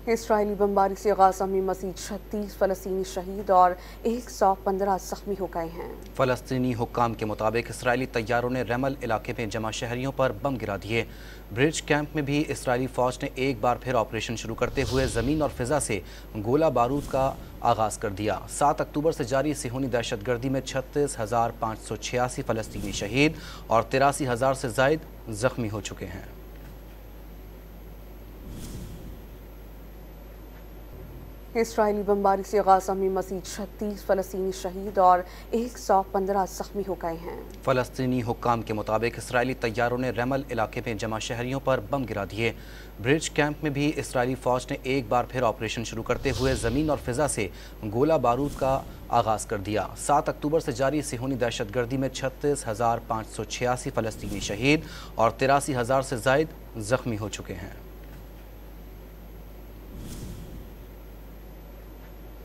اسرائیلی بمباری سے غزہ میں مزید 36 فلسطینی شہید اور 115 زخمی ہو گئے ہیں۔ فلسطینی حکام کے مطابق اسرائیلی طیاروں نے ریمل علاقے میں جمع شہریوں پر بم گرا دیے۔ برج کیمپ میں بھی اسرائیلی فوج نے ایک بار پھر آپریشن شروع کرتے ہوئے زمین اور فضا سے گولہ بارود کا آغاز کر دیا۔ 7 اکتوبر سے جاری صہیونی دہشت گردی میں 36,586 فلسطینی شہید اور 83,000 سے زائد زخمی ہو چکے ہیں۔ اسرائیلی بمباری سے غزہ میں مزید 36 فلسطینی شہید اور 115 زخمی ہو گئے ہیں۔ فلسطینی حکام کے مطابق اسرائیلی طیاروں نے ریمل علاقے میں جمع شہریوں پر بم گرا دیے۔ برج کیمپ میں بھی اسرائیلی فوج نے ایک بار پھر آپریشن شروع کرتے ہوئے زمین اور فضا سے گولہ بارود کا آغاز کر دیا۔ 7 اکتوبر سے جاری صہیونی دہشت گردی میں 36,586 فلسطینی شہید اور 83,000 سے زائد زخمی ہو چکے ہیں۔